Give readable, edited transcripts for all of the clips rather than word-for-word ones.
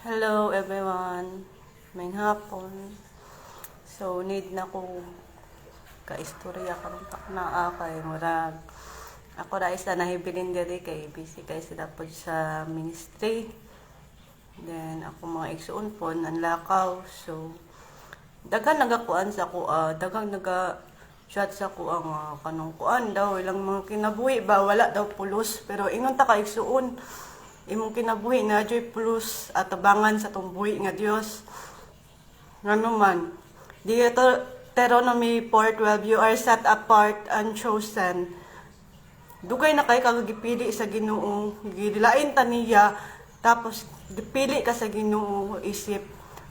Hello everyone, may hapon. So need na ko kaistorya karon na kay murag ako ra isa nahibilin diri kay busy kay sila pod sa ministry. Then ako mga igsuon po nanlakaw. So daghan nagakuan sa ko daghang naga chat sa ko ang kanong kuan daw ilang mga kinabuhi ba wala daw pulos pero ingon ta ka igsuon imong kinabuhi na joy plus at tabangan sa tumbuhi nga Dios. Ngano man, Deuteronomy 4:12, you are set apart and chosen. Dugay na kay kagipili sa Ginoo, gidilain ta niya, tapos gipili ka sa Ginoo isip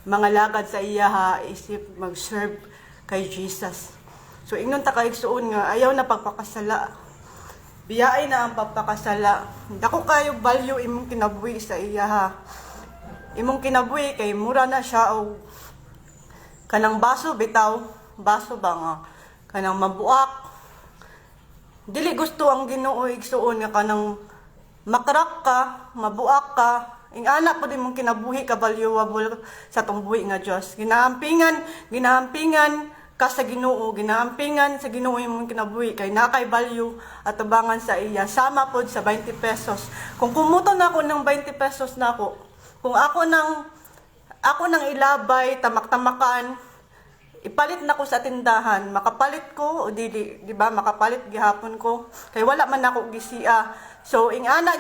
mga lagad sa iya ha, isip mag-serve kay Jesus. So ingnon ta kay igsuon nga ayaw na pagpakasala. Biyay na ang pagpakasala. Dako kayo value imong kinabuhi sa iya ha. Imong kinabuhi kay mura na siya o kanang baso bitaw, baso ba nga kanang mabuak. Dili gusto ang Ginoo igsuon nga kanang makrak ka, mabuak ka. Ingana po din mong kinabuhi ka valuable sa tumbuhi nga Dios. Ginahampingan ka sa Ginoo, ginaampingan sa Ginoo imong kinabuhi kay nakay value at tabangan sa iya sama pod sa 20 pesos. Kung kumuton ako ng 20 pesos nako, kung ako nang ilabay tamak-tamakan, ipalit nako sa tindahan, makapalit ko o di ba makapalit gihapon ko kay wala man ako gisia. So ingana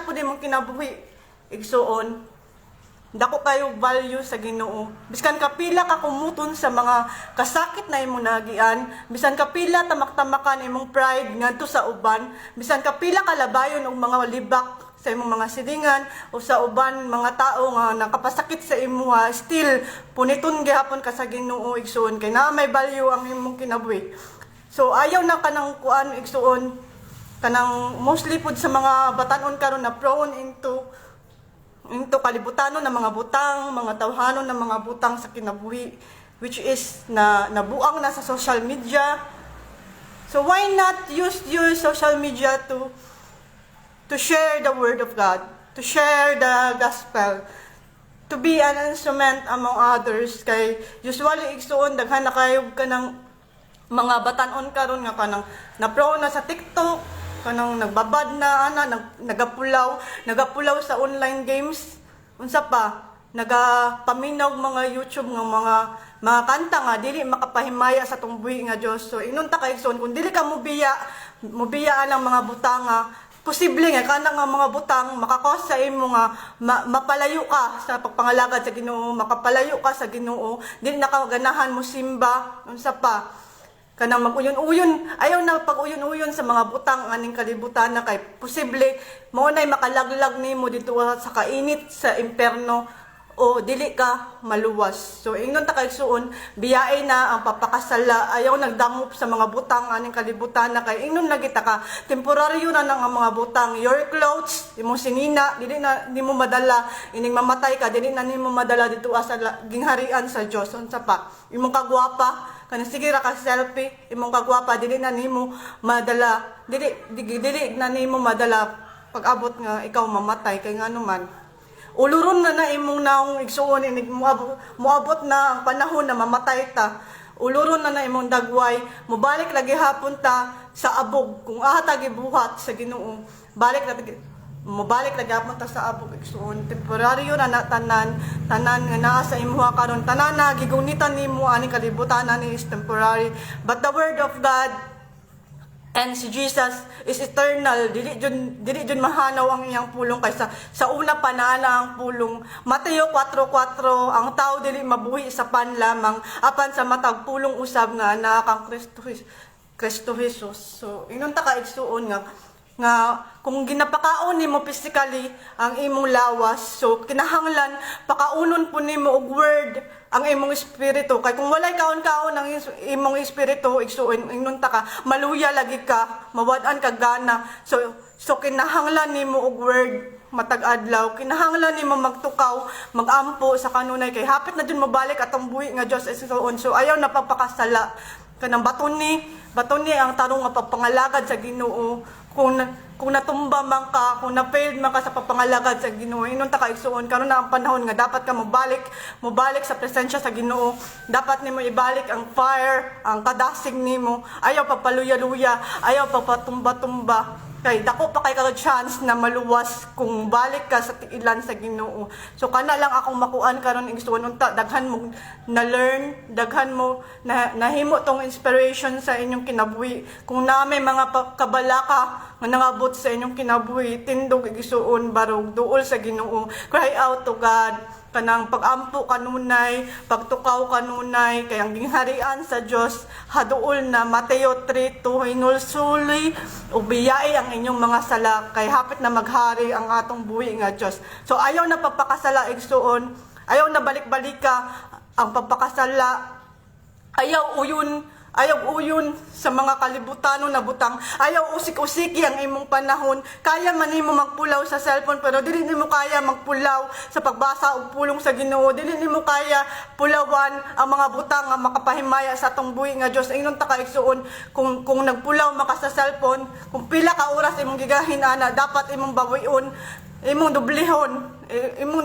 pod imong kinabuhi igsuon. Dako kayo value sa Ginoo. Biskan kapila ka kumuton sa mga kasakit na imong nagian, bisan kapila tamak-tamakan imong pride ngadto sa uban, bisan kapila ka labayon og mga libak sa imong mga silingan o sa uban mga tao nga nakapasakit sa imuha, still puniton gihapon ka sa Ginoo igsuon kay naa may value ang imong kinabuhi. So ayaw na kanang kuan igsuon kanang mostly pud sa mga batan-on karon na prone into kalibutanon ng mga butang, mga tawhanon ng mga butang sa kinabuhi, which is nabuang na sa social media. So why not use your social media to share the word of God, to share the gospel, to be an instrument among others. Kay usually igsuon daghan na kayo kanang mga batan-on karon nga kanang na-pro na sa TikTok, kanang nagbabad na nagapulaw sa online games, unsa pa nagapaminaw mga YouTube nga mga kanta nga dili makapahimaya sa tumbuhi nga Dios. So inunta kay igsoon kung dili ka mubiyaan ang mga butang nga posible nga kana nga mga butang makakos sa imo nga mapalayo ka sa pagpangalagad sa Ginoo, makapalayo ka sa Ginoo, dili na ka ganahan mo simba, unsa pa kanang mag-uyon-uyon, ayaw na pag-uyon-uyon sa mga butang aning kalibutan na kay posible mo nay makalaglag nimo dito sa kainit sa imperno o dili ka maluwas. So ingnon ta kay suon, biyae na ang papakasala, ayaw nagdangop sa mga butang aning kalibutan na kay ingnon lagi ta ka temporaryo na nang mga butang. Your clothes imong sinina dili na nimo madala, ining mamatay ka dili na nimo madala dito sa gingharian sa Dios. Unsa pa imong kagwapa kanang sige ra ka selfie imong kagwapa dili na nimo madala, dili na nimo madala pag-abot nga ikaw mamatay kay ngano man uluron na imong naong igsuon inig moabot na ang panahon na mamatay ta, uluron na imong dagway, mobalik lagi hapon ta sa abog kung ata gibuhat sa Ginoo, mobalik lagi hapon ta sa abog igsuon. Temporaryo na tanan nga naa sa imuha karon, tanan na gigunitan nimo ani kalibutan ani is temporary, but the word of God and si Jesus is eternal. Dili jud mahanaw ang iyang pulong kaysa sa una pa na ang pulong. Mateo 4:4, ang tao dili mabuhi sa pan lamang apan sa matag pulong usab nga naa kang Kristo Jesus. So inunta ka igsuon nga kung ginapakaon nimo physically ang imong lawas, so kinahanglan pakaunon po nimo og word ang imong espiritu. Kay kung walay kaon-kaon ang imong espiritu igsuon inunta ka maluya lagi ka, mawad-an ka gana. So kinahanglan nimo og word matag adlaw, kinahanglan nimo magtukaw, magampo sa kanunay kay hapit na jud mabalik atong buhi nga Dios igsuon. So ayaw napapakasala kanang baton ni ang tarong nga pagpangalagad sa Ginoo, kung natumba man ka, kung na-failed man ka sa papangalagad sa Ginoo, inunta ka igsuon karon na ang panahon nga dapat ka mobalik sa presensya sa Ginoo. Dapat nimo ibalik ang fire, ang kadasig nimo. Ayaw papaluya-luya, ayaw papatumba-tumba. Kay dako pa kay kag chance na maluwas kung balik ka sa tiilan sa Ginoo. So kana lang akong makuan karon igsuon unta, daghan mo na learn, daghan mo na nahimo tong inspiration sa inyong kinabuhi. Kung na may mga kabalaka nga nangabot sa inyong kinabuhi, tindog igsuon barog duol sa Ginoo. Cry out to God. Kanang pag-ampo kanunay, pagtukaw kanunay, kay ang gingharian sa Dios haduol na. Mateo 3:2 hinulsuli ubiyai ang inyong mga sala, kay hapit na maghari ang atong buhi nga Dios. So ayaw na papakasala igsuon, ayaw na balik-balika ang papakasala, ayaw uyon sa mga kalibutano na butang, ayaw usik-usiki ang imong panahon. Kaya man nimo magpulaw sa cellphone pero dili nimo kaya magpulaw sa pagbasa og pulong sa Ginoo. Dili nimo kaya pulawan ang mga butang nga makapahimaya sa atong buhi nga Dios. Ingon ta ka igsuon, kung nagpulaw maka sa cellphone, kung pila ka oras imong gigahin ana, dapat imong bawion, imong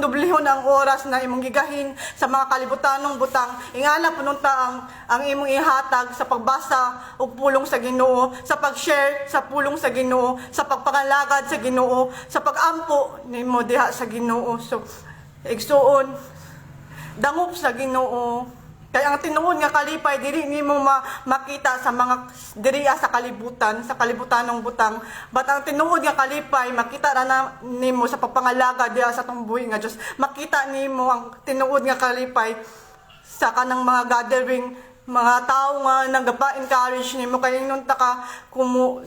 dublihon ang oras na imong gigahin sa mga kalibutanong butang. Ingana pununta ang imong ihatag sa pagbasa og pulong sa Ginoo, sa pag-share sa pulong sa Ginoo, sa pagpangalagad sa Ginoo, sa pag-ampo nimo diha sa Ginoo. So igsuon, dangop sa Ginoo. Kaya ang tinuod nga kalipay dili nimo makita sa mga diriya sa kalibutanong butang. But ang tinuod nga kalipay makita ra nimo sa pagpangalaga diha sa atong buhi nga Dios. Makita nimo ang tinuod nga kalipay sa kanang mga gathering, mga tao nga nagapa-encourage nimo. Kay inunta ka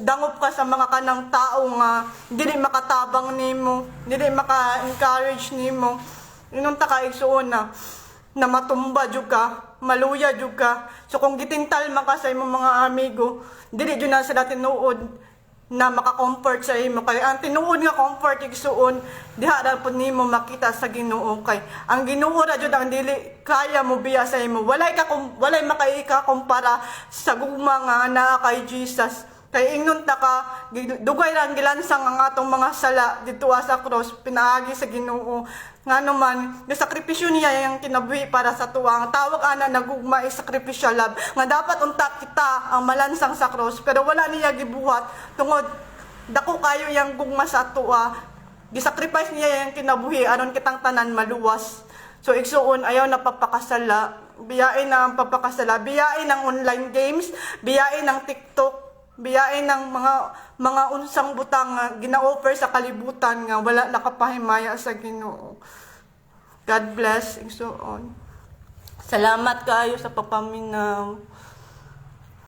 dangop ka sa mga kanang tao nga dili makatabang nimo, dili maka-encourage nimo. Inunta ka igsuon na matumba jud ka, maluya jud ka. So kung gitintal man ka sa imong mga amigo, dili jud na sila tinuod na maka-comfort sa imo. Kay ang tinuod nga comfort igsuon diha ra pud nimo makita sa Ginoo. Kay ang Ginoo ra jud ang dili kaya mo biya sa imo. Walay makaika kumpara sa gugma nga naa kay Jesus. Kay ingnon ta ka dugay ra gilansang ang atong mga sala dito sa cross, pinaagi sa Ginoo. Ngano man sakripisyo niya yang kinabuhi para sa tuwa. Ang tawag ana nagugma is sacrificial love, nga dapat unta kita ang malansang sa cross, pero wala niya gibuhat tungod dako kayo yang gugma sa tuwa. Gisacrifice niya yang kinabuhi aron kitang tanan maluwas. So igsuon ayaw na papakasala, biyain na ang papakasala, biyain ng online games, biyain ng TikTok, biyain ng mga unsang butang nga gina-offer sa kalibutan nga wala nakapahimaya sa Ginoo. God bless, igsuon. Salamat kayo sa papaminaw.